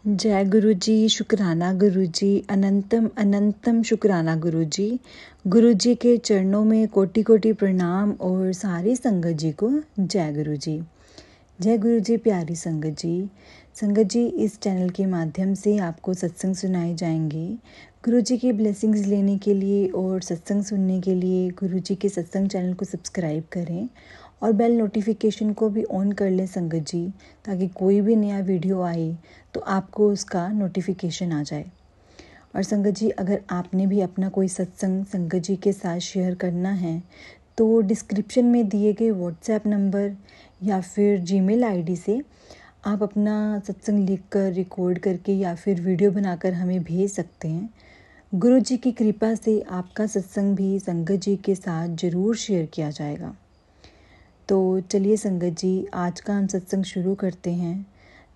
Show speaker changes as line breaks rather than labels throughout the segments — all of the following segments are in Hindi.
जय गुरु जी, शुक्राना गुरु जी, अनंतम अनंतम शुक्राना गुरु जी। गुरु जी के चरणों में कोटि कोटि प्रणाम और सारी संगत जी को जय गुरु जी। जय गुरु जी। प्यारी संगत जी, इस चैनल के माध्यम से आपको सत्संग सुनाए जाएंगे। गुरु जी की ब्लेसिंग्स लेने के लिए और सत्संग सुनने के लिए गुरु जी के सत्संग चैनल को सब्सक्राइब करें और बेल नोटिफिकेशन को भी ऑन कर लें संगत जी, ताकि कोई भी नया वीडियो आए तो आपको उसका नोटिफिकेशन आ जाए। और संगत जी, अगर आपने भी अपना कोई सत्संग संगत जी के साथ शेयर करना है तो डिस्क्रिप्शन में दिए गए व्हाट्सएप नंबर या फिर जीमेल आईडी से आप अपना सत्संग लिखकर रिकॉर्ड करके या फिर वीडियो बनाकर हमें भेज सकते हैं। गुरु जी की कृपा से आपका सत्संग भी संगत जी के साथ ज़रूर शेयर किया जाएगा। तो चलिए संगत जी, आज का हम सत्संग शुरू करते हैं।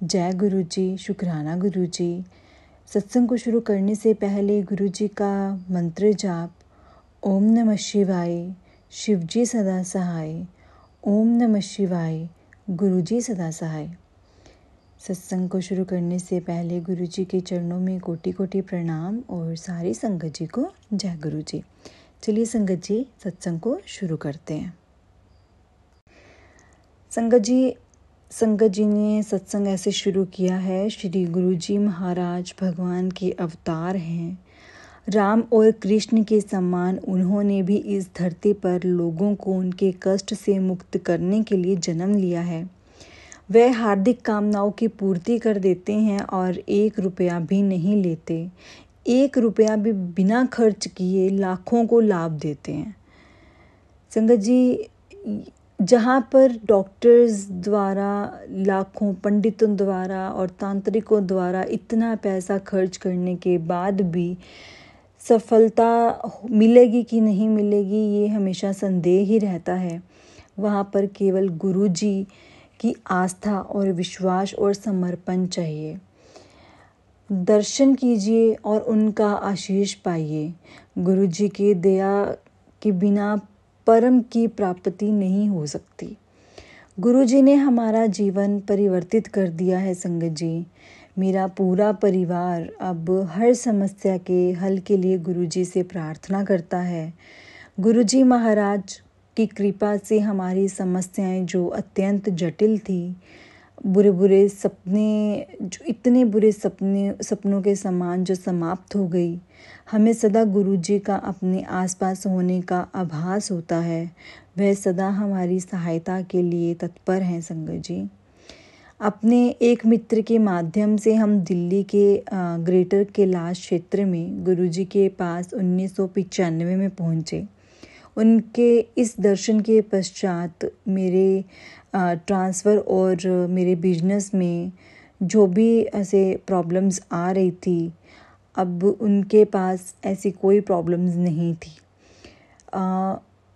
जय गुरु जी, शुक्राना गुरु जी। सत्संग को शुरू करने से पहले गुरु जी का मंत्र जाप, ओम नमः शिवाय, शिव जी सदा सहाय। ओम नमः शिवाय, गुरु जी सदा सहाय। सत्संग को शुरू करने से पहले गुरु जी के चरणों में कोटि कोटि प्रणाम और सारी संगत जी को जय गुरु जी। चलिए संगत जी, सत्संग को शुरू करते हैं। संगत जी ने सत्संग ऐसे शुरू किया है। श्री गुरु जी महाराज भगवान के अवतार हैं। राम और कृष्ण के समान उन्होंने भी इस धरती पर लोगों को उनके कष्ट से मुक्त करने के लिए जन्म लिया है। वह हार्दिक कामनाओं की पूर्ति कर देते हैं और 1 रुपया भी नहीं लेते। 1 रुपया भी बिना खर्च किए लाखों को लाभ देते हैं। संगत जी, जहाँ पर डॉक्टर्स द्वारा, लाखों पंडितों द्वारा और तांत्रिकों द्वारा इतना पैसा खर्च करने के बाद भी सफलता मिलेगी कि नहीं मिलेगी, ये हमेशा संदेह ही रहता है। वहाँ पर केवल गुरु जी की आस्था और विश्वास और समर्पण चाहिए। दर्शन कीजिए और उनका आशीष पाइए। गुरु जी की दया के बिना परम की प्राप्ति नहीं हो सकती। गुरु जी ने हमारा जीवन परिवर्तित कर दिया है संगत जी। मेरा पूरा परिवार अब हर समस्या के हल के लिए गुरु जी से प्रार्थना करता है। गुरु जी महाराज की कृपा से हमारी समस्याएं जो अत्यंत जटिल थी, बुरे सपने, जो इतने बुरे सपनों के समान जो समाप्त हो गई, हमें सदा गुरु जी का अपने आसपास होने का आभास होता है। वह सदा हमारी सहायता के लिए तत्पर हैं संगत जी। अपने एक मित्र के माध्यम से हम दिल्ली के ग्रेटर कैलाश क्षेत्र में गुरु जी के पास 1995 में पहुँचे। उनके इस दर्शन के पश्चात मेरे ट्रांसफ़र और मेरे बिजनेस में जो भी ऐसे प्रॉब्लम्स आ रही थी, अब उनके पास ऐसी कोई प्रॉब्लम्स नहीं थी।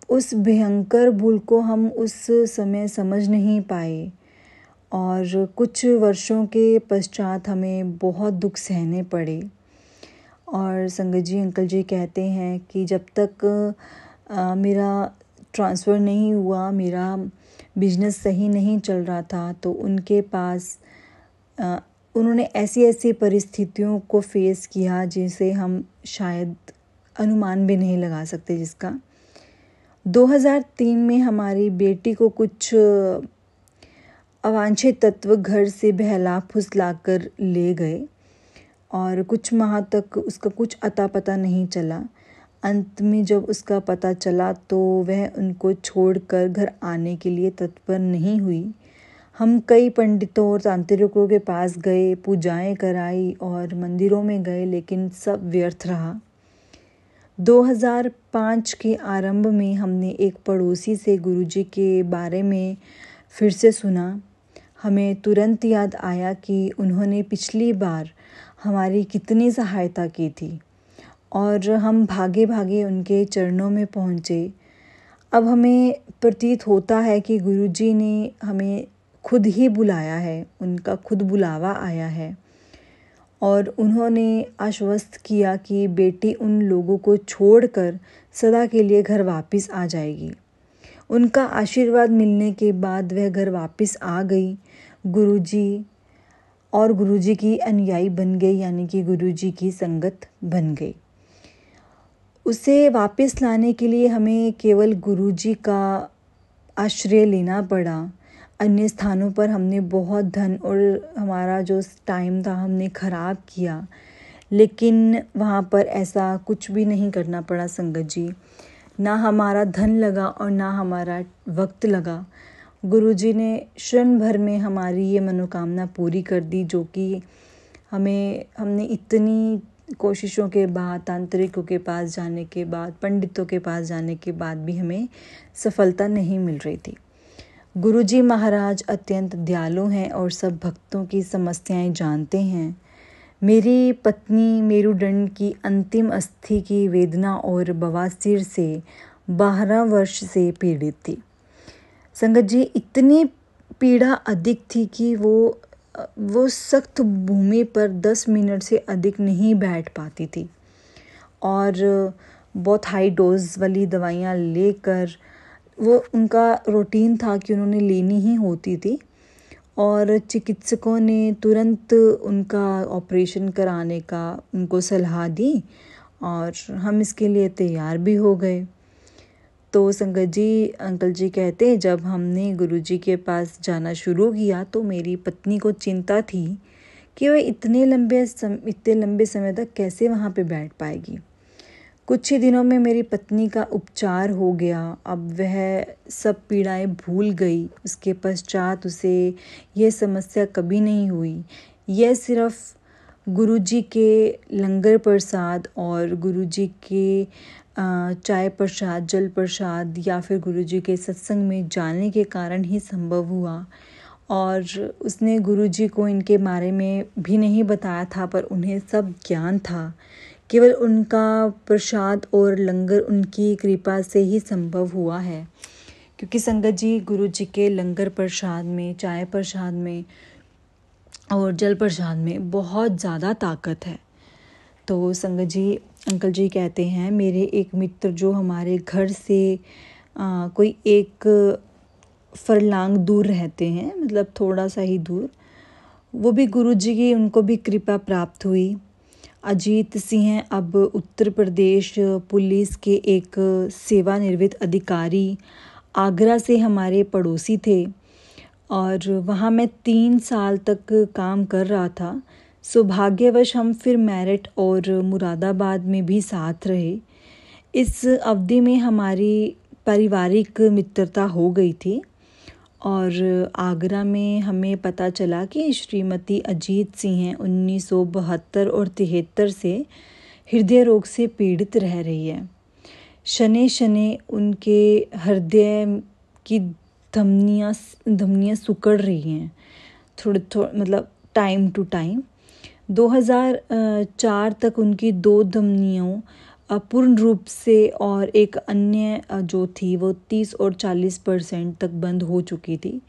उस भयंकर भूल को हम उस समय समझ नहीं पाए और कुछ वर्षों के पश्चात हमें बहुत दुख सहने पड़े। और संगत जी, अंकल जी कहते हैं कि जब तक मेरा ट्रांसफ़र नहीं हुआ, मेरा बिजनेस सही नहीं चल रहा था, तो उनके पास उन्होंने ऐसी परिस्थितियों को फेस किया जिसे हम शायद अनुमान भी नहीं लगा सकते। जिसका 2003 में हमारी बेटी को कुछ अवांछित तत्व घर से बहला फुसला कर ले गए और कुछ माह तक उसका कुछ अता पता नहीं चला। अंत में जब उसका पता चला तो वह उनको छोड़कर घर आने के लिए तत्पर नहीं हुई। हम कई पंडितों और तांत्रिकों के पास गए, पूजाएं कराई और मंदिरों में गए, लेकिन सब व्यर्थ रहा। 2005 के आरंभ में हमने एक पड़ोसी से गुरुजी के बारे में फिर से सुना। हमें तुरंत याद आया कि उन्होंने पिछली बार हमारी कितनी सहायता की थी और हम भागे भागे उनके चरणों में पहुँचे। अब हमें प्रतीत होता है कि गुरुजी ने हमें खुद ही बुलाया है, उनका खुद बुलावा आया है और उन्होंने आश्वस्त किया कि बेटी उन लोगों को छोड़कर सदा के लिए घर वापस आ जाएगी। उनका आशीर्वाद मिलने के बाद वह घर वापस आ गई। गुरुजी और गुरुजी की अनुयायी बन गई, यानी कि गुरुजी की संगत बन गई। उसे वापस लाने के लिए हमें केवल गुरुजी का आश्रय लेना पड़ा। अन्य स्थानों पर हमने बहुत धन और हमारा जो टाइम था हमने ख़राब किया, लेकिन वहाँ पर ऐसा कुछ भी नहीं करना पड़ा संगत जी। ना हमारा धन लगा और ना हमारा वक्त लगा। गुरुजी ने क्षण भर में हमारी ये मनोकामना पूरी कर दी, जो कि हमने इतनी कोशिशों के बाद, तांत्रिकों के पास जाने के बाद, पंडितों के पास जाने के बाद भी हमें सफलता नहीं मिल रही थी। गुरुजी महाराज अत्यंत दयालु हैं और सब भक्तों की समस्याएं जानते हैं। मेरी पत्नी मेरुदंड की अंतिम अस्थि की वेदना और बवासीर से 12 वर्ष से पीड़ित थी। संगत जी, इतनी पीड़ा अधिक थी कि वो सख्त भूमि पर 10 मिनट से अधिक नहीं बैठ पाती थी और बहुत हाई डोज वाली दवाइयाँ लेकर वो उनका रूटीन था कि उन्होंने लेनी ही होती थी। और चिकित्सकों ने तुरंत उनका ऑपरेशन कराने का उनको सलाह दी और हम इसके लिए तैयार भी हो गए। तो संगत जी, अंकल जी कहते जब हमने गुरुजी के पास जाना शुरू किया तो मेरी पत्नी को चिंता थी कि वह इतने लंबे समय तक कैसे वहाँ पे बैठ पाएगी। कुछ ही दिनों में मेरी पत्नी का उपचार हो गया। अब वह सब पीड़ाएं भूल गई। उसके पश्चात उसे यह समस्या कभी नहीं हुई। यह सिर्फ गुरुजी के लंगर प्रसाद और गुरुजी के चाय प्रसाद, जल प्रसाद या फिर गुरुजी के सत्संग में जाने के कारण ही संभव हुआ। और उसने गुरुजी को इनके बारे में भी नहीं बताया था, पर उन्हें सब ज्ञान था। केवल उनका प्रसाद और लंगर उनकी कृपा से ही संभव हुआ है, क्योंकि संगत जी, गुरुजी के लंगर प्रसाद में, चाय प्रसाद में और जल प्रसाद में बहुत ज़्यादा ताकत है। तो संगत जी, अंकल जी कहते हैं मेरे एक मित्र जो हमारे घर से कोई एक फरलांग दूर रहते हैं, मतलब थोड़ा सा ही दूर, वो भी गुरुजी की उनको भी कृपा प्राप्त हुई। अजीत सिंह अब उत्तर प्रदेश पुलिस के एक सेवानिवृत्त अधिकारी, आगरा से हमारे पड़ोसी थे और वहाँ मैं 3 साल तक काम कर रहा था। सौभाग्यवश हम फिर मेरठ और मुरादाबाद में भी साथ रहे। इस अवधि में हमारी पारिवारिक मित्रता हो गई थी और आगरा में हमें पता चला कि श्रीमती अजीत सिंह 1972 और 73 से हृदय रोग से पीड़ित रह रही है। शनि शनि उनके हृदय की धमनियाँ सिकुड़ रही हैं, थोड़े मतलब टाइम टू टाइम। 2004 तक उनकी 2 धमनियों पूर्ण रूप से और एक अन्य जो थी वो 30 और 40% तक बंद हो चुकी थी।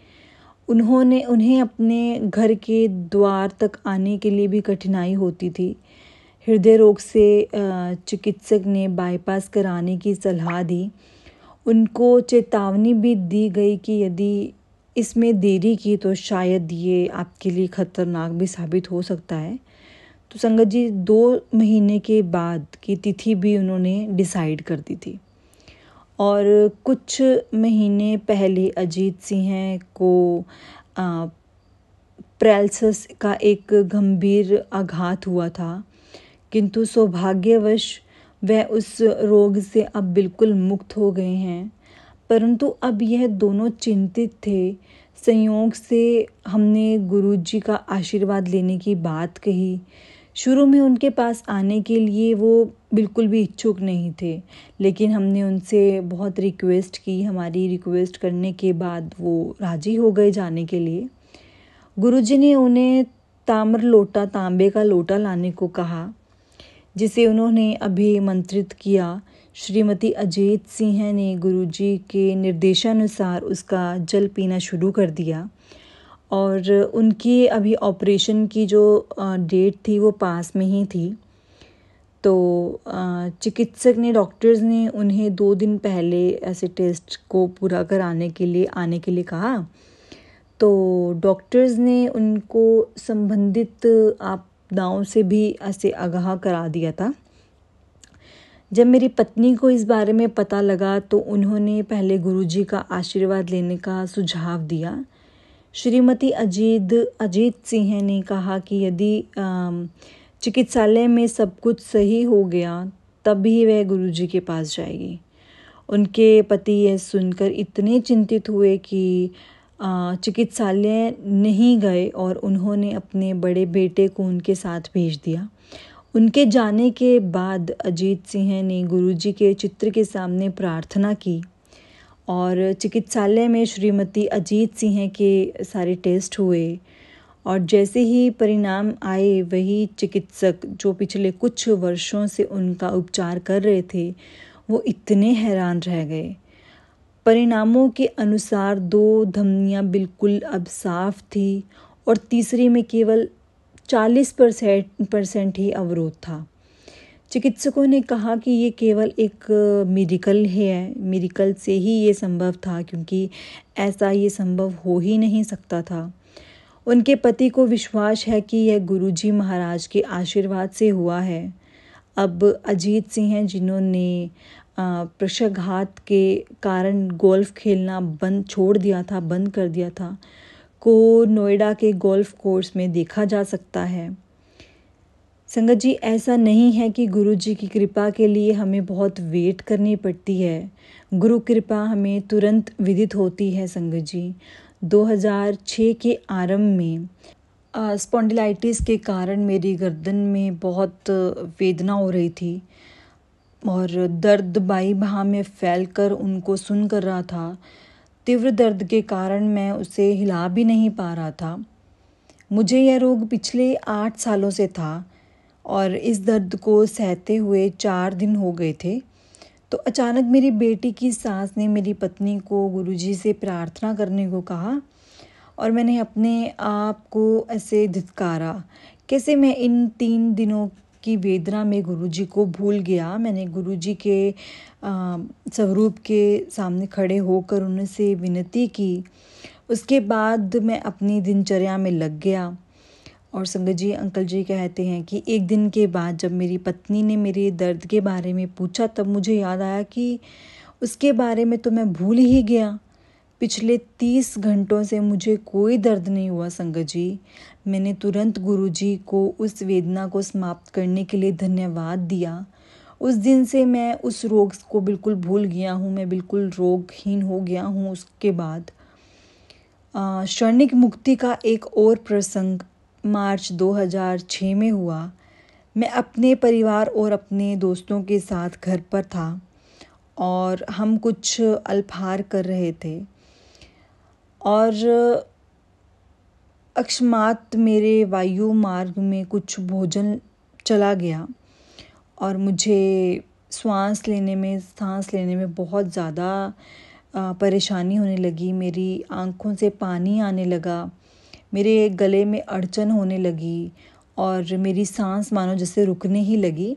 उन्हें अपने घर के द्वार तक आने के लिए भी कठिनाई होती थी। हृदय रोग से चिकित्सक ने बाईपास कराने की सलाह दी। उनको चेतावनी भी दी गई कि यदि इसमें देरी की तो शायद ये आपके लिए खतरनाक भी साबित हो सकता है। तो संगत जी, 2 महीने के बाद की तिथि भी उन्होंने डिसाइड कर दी थी। और कुछ महीने पहले अजीत सिंह को पैरालिसिस का एक गंभीर आघात हुआ था, किंतु सौभाग्यवश वह उस रोग से अब बिल्कुल मुक्त हो गए हैं। परंतु अब यह दोनों चिंतित थे। संयोग से हमने गुरुजी का आशीर्वाद लेने की बात कही। शुरू में उनके पास आने के लिए वो बिल्कुल भी इच्छुक नहीं थे, लेकिन हमने उनसे बहुत रिक्वेस्ट की। हमारी रिक्वेस्ट करने के बाद वो राजी हो गए जाने के लिए। गुरुजी ने उन्हें तांबे का लोटा लाने को कहा, जिसे उन्होंने अभिमंत्रित किया। श्रीमती अजीत सिंह ने गुरुजी के निर्देशानुसार उसका जल पीना शुरू कर दिया और उनकी अभी ऑपरेशन की जो डेट थी वो पास में ही थी। तो डॉक्टर्स ने उन्हें 2 दिन पहले ऐसे टेस्ट को पूरा कराने के लिए आने के लिए कहा। तो डॉक्टर्स ने उनको संबंधित आपदाओं से भी ऐसे आगाह करा दिया था। जब मेरी पत्नी को इस बारे में पता लगा तो उन्होंने पहले गुरुजी का आशीर्वाद लेने का सुझाव दिया। श्रीमती अजीत सिंह ने कहा कि यदि चिकित्सालय में सब कुछ सही हो गया तब ही वह गुरुजी के पास जाएगी। उनके पति यह सुनकर इतने चिंतित हुए कि चिकित्सालय नहीं गए और उन्होंने अपने बड़े बेटे को उनके साथ भेज दिया। उनके जाने के बाद अजीत सिंह ने गुरुजी के चित्र के सामने प्रार्थना की और चिकित्सालय में श्रीमती अजीत सिंह के सारे टेस्ट हुए और जैसे ही परिणाम आए वही चिकित्सक जो पिछले कुछ वर्षों से उनका उपचार कर रहे थे वो इतने हैरान रह गए। परिणामों के अनुसार 2 धमनियां बिल्कुल अब साफ थी और तीसरी में केवल 40% ही अवरोध था। चिकित्सकों ने कहा कि ये केवल एक मिरेकल से ही ये संभव था, क्योंकि ऐसा ये संभव हो ही नहीं सकता था। उनके पति को विश्वास है कि यह गुरुजी महाराज के आशीर्वाद से हुआ है। अब अजीत सिंह जिन्होंने पक्षाघात के कारण गोल्फ खेलना बंद कर दिया था, को नोएडा के गोल्फ कोर्स में देखा जा सकता है। संगत जी, ऐसा नहीं है कि गुरुजी की कृपा के लिए हमें बहुत वेट करनी पड़ती है। गुरु कृपा हमें तुरंत विदित होती है। संगत जी, 2006 के आरंभ में स्पॉन्डिलाइटिस के कारण मेरी गर्दन में बहुत वेदना हो रही थी और दर्द बाई बाह में फैलकर उनको सुन कर रहा था। तीव्र दर्द के कारण मैं उसे हिला भी नहीं पा रहा था। मुझे यह रोग पिछले 8 सालों से था और इस दर्द को सहते हुए 4 दिन हो गए थे। तो अचानक मेरी बेटी की सास ने मेरी पत्नी को गुरुजी से प्रार्थना करने को कहा और मैंने अपने आप को ऐसे धिक्कारा। कैसे मैं इन 3 दिनों की वेदना में गुरुजी को भूल गया। मैंने गुरुजी के स्वरूप के सामने खड़े होकर उनसे विनती की। उसके बाद मैं अपनी दिनचर्या में लग गया। और संगत जी, अंकल जी कहते हैं कि एक दिन के बाद जब मेरी पत्नी ने मेरे दर्द के बारे में पूछा तब मुझे याद आया कि उसके बारे में तो मैं भूल ही गया। पिछले 30 घंटों से मुझे कोई दर्द नहीं हुआ। संगत जी, मैंने तुरंत गुरुजी को उस वेदना को समाप्त करने के लिए धन्यवाद दिया। उस दिन से मैं उस रोग को बिल्कुल भूल गया हूँ। मैं बिल्कुल रोगहीन हो गया हूँ। उसके बाद क्षणिक मुक्ति का एक और प्रसंग मार्च 2006 में हुआ। मैं अपने परिवार और अपने दोस्तों के साथ घर पर था और हम कुछ अल्पाहार कर रहे थे और अकस्मात मेरे वायु मार्ग में कुछ भोजन चला गया और मुझे सांस लेने में बहुत ज़्यादा परेशानी होने लगी। मेरी आँखों से पानी आने लगा, मेरे गले में अड़चन होने लगी और मेरी सांस मानो जैसे रुकने ही लगी।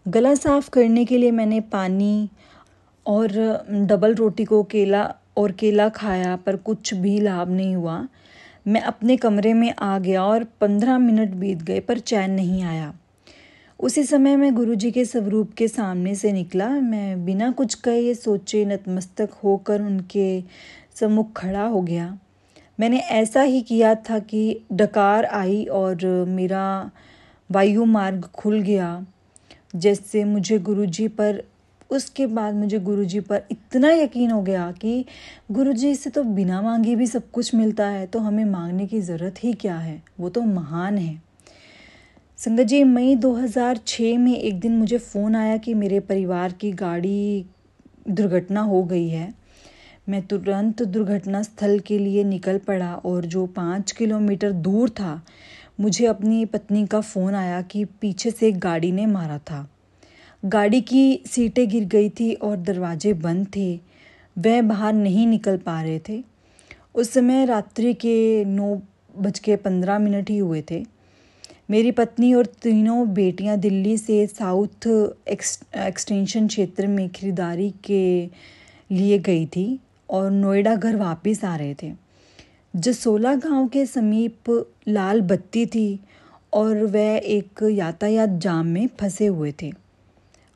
गला साफ करने के लिए मैंने पानी और डबल रोटी को केला खाया, पर कुछ भी लाभ नहीं हुआ। मैं अपने कमरे में आ गया और 15 मिनट बीत गए पर चैन नहीं आया। उसी समय मैं गुरुजी के स्वरूप के सामने से निकला। मैं बिना कुछ कहे सोचे नतमस्तक होकर उनके सम्मुख खड़ा हो गया। मैंने ऐसा ही किया था कि डकार आई और मेरा वायु मार्ग खुल गया। उसके बाद मुझे गुरुजी पर इतना यकीन हो गया कि गुरुजी से तो बिना मांगे भी सब कुछ मिलता है, तो हमें मांगने की ज़रूरत ही क्या है, वो तो महान है। संगत जी, मई 2006 में एक दिन मुझे फ़ोन आया कि मेरे परिवार की गाड़ी दुर्घटना हो गई है। मैं तुरंत दुर्घटना स्थल के लिए निकल पड़ा और जो 5 किलोमीटर दूर था मुझे अपनी पत्नी का फ़ोन आया कि पीछे से एक गाड़ी ने मारा था। गाड़ी की सीटें गिर गई थी और दरवाजे बंद थे। वह बाहर नहीं निकल पा रहे थे। उस समय रात्रि के 9:15 ही हुए थे। मेरी पत्नी और तीनों बेटियां दिल्ली से साउथ एक्सटेंशन क्षेत्र में खरीदारी के लिए गई थी और नोएडा घर वापस आ रहे थे। जसोला गांव के समीप लाल बत्ती थी और वह एक यातायात जाम में फंसे हुए थे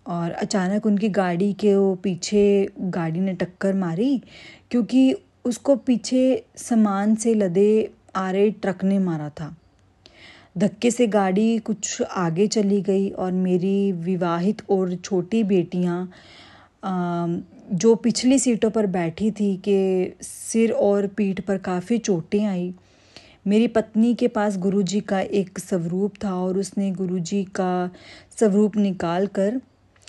और अचानक उनकी गाड़ी के पीछे गाड़ी ने टक्कर मारी, क्योंकि उसको पीछे सामान से लदे आ रहे ट्रक ने मारा था। धक्के से गाड़ी कुछ आगे चली गई और मेरी विवाहित और छोटी बेटियां जो पिछली सीटों पर बैठी थी के सिर और पीठ पर काफ़ी चोटें आई। मेरी पत्नी के पास गुरुजी का एक स्वरूप था और उसने गुरुजी का स्वरूप निकाल कर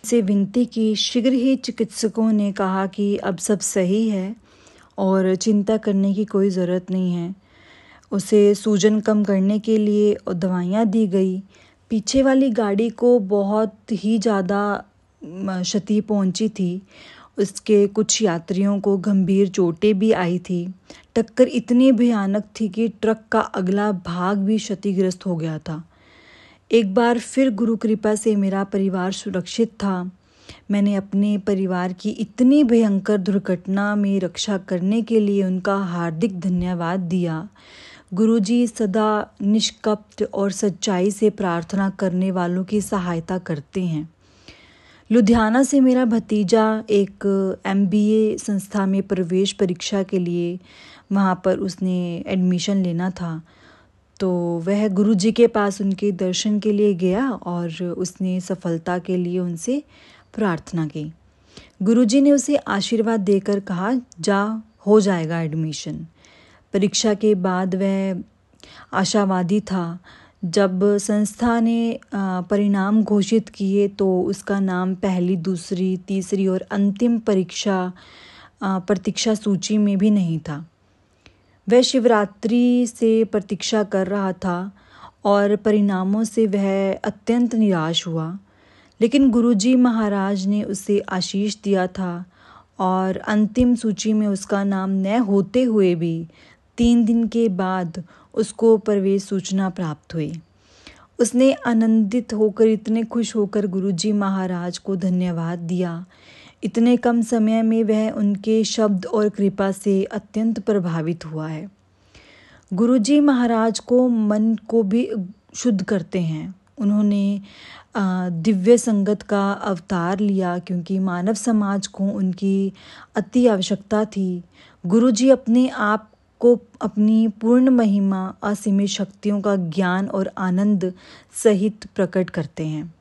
से विनती की। शीघ्र ही चिकित्सकों ने कहा कि अब सब सही है और चिंता करने की कोई ज़रूरत नहीं है। उसे सूजन कम करने के लिए दवाइयाँ दी गई। पीछे वाली गाड़ी को बहुत ही ज़्यादा क्षति पहुंची थी। उसके कुछ यात्रियों को गंभीर चोटें भी आई थी। टक्कर इतनी भयानक थी कि ट्रक का अगला भाग भी क्षतिग्रस्त हो गया था। एक बार फिर गुरु कृपा से मेरा परिवार सुरक्षित था। मैंने अपने परिवार की इतनी भयंकर दुर्घटना में रक्षा करने के लिए उनका हार्दिक धन्यवाद दिया। गुरुजी सदा निष्कपट और सच्चाई से प्रार्थना करने वालों की सहायता करते हैं। लुधियाना से मेरा भतीजा एक MBA संस्था में प्रवेश परीक्षा के लिए वहाँ पर उसने एडमिशन लेना था, तो वह गुरुजी के पास उनके दर्शन के लिए गया और उसने सफलता के लिए उनसे प्रार्थना की। गुरुजी ने उसे आशीर्वाद देकर कहा, जा हो जाएगा एडमिशन। परीक्षा के बाद वह आशावादी था। जब संस्था ने परिणाम घोषित किए तो उसका नाम पहली, दूसरी, तीसरी और अंतिम प्रतीक्षा सूची में भी नहीं था। वह शिवरात्रि से प्रतीक्षा कर रहा था और परिणामों से वह अत्यंत निराश हुआ, लेकिन गुरुजी महाराज ने उसे आशीष दिया था और अंतिम सूची में उसका नाम न होते हुए भी 3 दिन के बाद उसको प्रवेश सूचना प्राप्त हुई। उसने आनंदित होकर, इतने खुश होकर गुरुजी महाराज को धन्यवाद दिया। इतने कम समय में वह उनके शब्द और कृपा से अत्यंत प्रभावित हुआ है। गुरुजी महाराज को मन को भी शुद्ध करते हैं। उन्होंने दिव्य संगत का अवतार लिया क्योंकि मानव समाज को उनकी अति आवश्यकता थी। गुरुजी अपने आप को अपनी पूर्ण महिमा, असीमित शक्तियों का ज्ञान और आनंद सहित प्रकट करते हैं।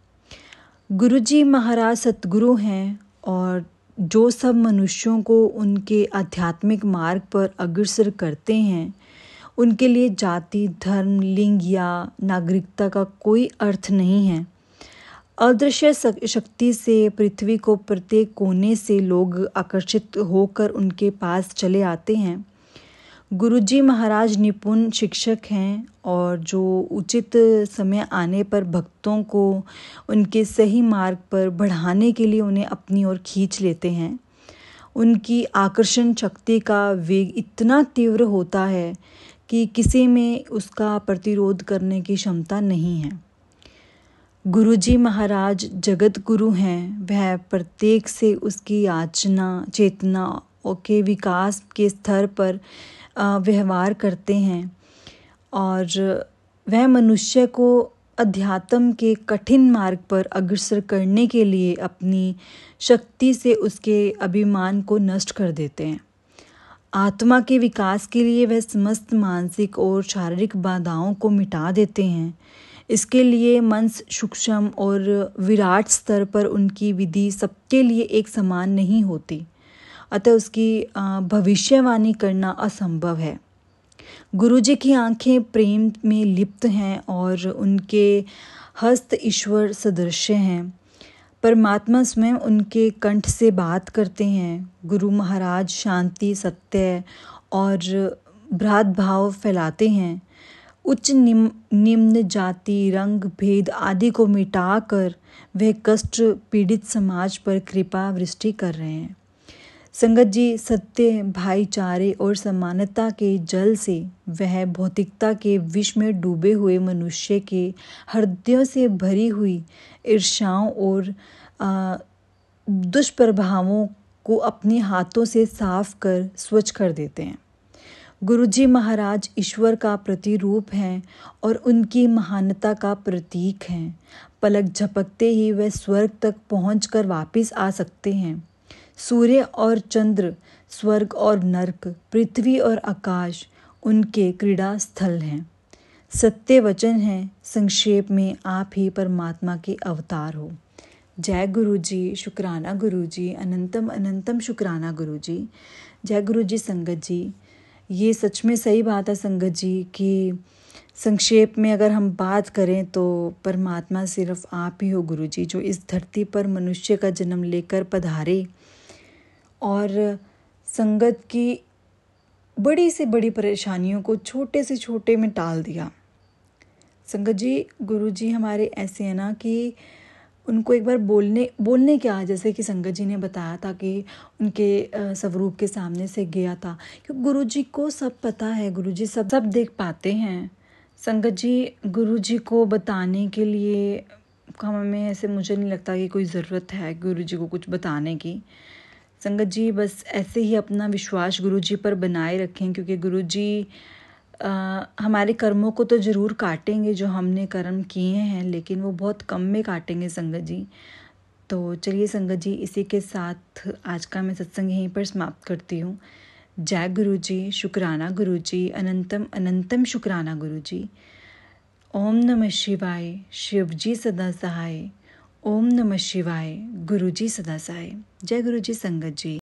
गुरुजी महाराज सतगुरु हैं और जो सब मनुष्यों को उनके आध्यात्मिक मार्ग पर अग्रसर करते हैं, उनके लिए जाति, धर्म, लिंग या नागरिकता का कोई अर्थ नहीं है। अदृश्य शक्ति से पृथ्वी को प्रत्येक कोने से लोग आकर्षित होकर उनके पास चले आते हैं। गुरुजी महाराज निपुण शिक्षक हैं और जो उचित समय आने पर भक्तों को उनके सही मार्ग पर बढ़ाने के लिए उन्हें अपनी ओर खींच लेते हैं। उनकी आकर्षण शक्ति का वेग इतना तीव्र होता है कि किसी में उसका प्रतिरोध करने की क्षमता नहीं है। गुरुजी महाराज जगत गुरु हैं। वह प्रत्येक से उसकी याचना, चेतना के विकास के स्तर पर व्यवहार करते हैं और वह मनुष्य को अध्यात्म के कठिन मार्ग पर अग्रसर करने के लिए अपनी शक्ति से उसके अभिमान को नष्ट कर देते हैं। आत्मा के विकास के लिए वह समस्त मानसिक और शारीरिक बाधाओं को मिटा देते हैं। इसके लिए मन सूक्ष्म और विराट स्तर पर उनकी विधि सबके लिए एक समान नहीं होती, अतः उसकी भविष्यवाणी करना असंभव है। गुरुजी की आंखें प्रेम में लिप्त हैं और उनके हस्त ईश्वर सदृश हैं। परमात्मा स्वयं उनके कंठ से बात करते हैं। गुरु महाराज शांति, सत्य और भ्रातृभाव फैलाते हैं। उच्च निम्न जाति, रंग भेद आदि को मिटाकर वह कष्ट पीड़ित समाज पर कृपा वृष्टि कर रहे हैं। संगत जी, सत्य, भाईचारे और समानता के जल से वह भौतिकता के विष में डूबे हुए मनुष्य के हृदयों से भरी हुई ईर्ष्याओं और दुष्प्रभावों को अपने हाथों से साफ कर स्वच्छ कर देते हैं। गुरुजी महाराज ईश्वर का प्रतिरूप हैं और उनकी महानता का प्रतीक हैं। पलक झपकते ही वे स्वर्ग तक पहुंचकर वापस आ सकते हैं। सूर्य और चंद्र, स्वर्ग और नर्क, पृथ्वी और आकाश उनके क्रीड़ा स्थल हैं। सत्य वचन है, संक्षेप में आप ही परमात्मा के अवतार हो। जय गुरुजी, शुक्राना गुरुजी, अनंतम अनंतम शुक्राना गुरुजी। जय गुरुजी संगत जी। ये सच में सही बात है संगत जी कि संक्षेप में अगर हम बात करें तो परमात्मा सिर्फ आप ही हो गुरुजी, जो इस धरती पर मनुष्य का जन्म लेकर पधारे और संगत की बड़ी से बड़ी परेशानियों को छोटे से छोटे में टाल दिया। संगत जी, गुरुजी हमारे ऐसे हैं ना कि उनको एक बार बोलने क्या, जैसे कि संगत जी ने बताया था कि उनके स्वरूप के सामने से गया था, क्योंकि गुरुजी को सब पता है, गुरुजी सब देख पाते हैं। संगत जी, गुरुजी को बताने के लिए हमें ऐसे मुझे नहीं लगता कि कोई ज़रूरत है गुरुजी को कुछ बताने की। संगत जी बस ऐसे ही अपना विश्वास गुरुजी पर बनाए रखें, क्योंकि गुरुजी हमारे कर्मों को तो ज़रूर काटेंगे जो हमने कर्म किए हैं, लेकिन वो बहुत कम में काटेंगे संगत जी। तो चलिए संगत जी, इसी के साथ आज का मैं सत्संग यहीं पर समाप्त करती हूँ। जय गुरुजी, शुक्राना गुरुजी, अनंतम अनंतम शुक्राना गुरुजी। ओम नमः शिवाय, शिवजी सदा सहाय। ओम नमः शिवाय, गुरुजी सदा सहाय। जय गुरुजी संगत जी।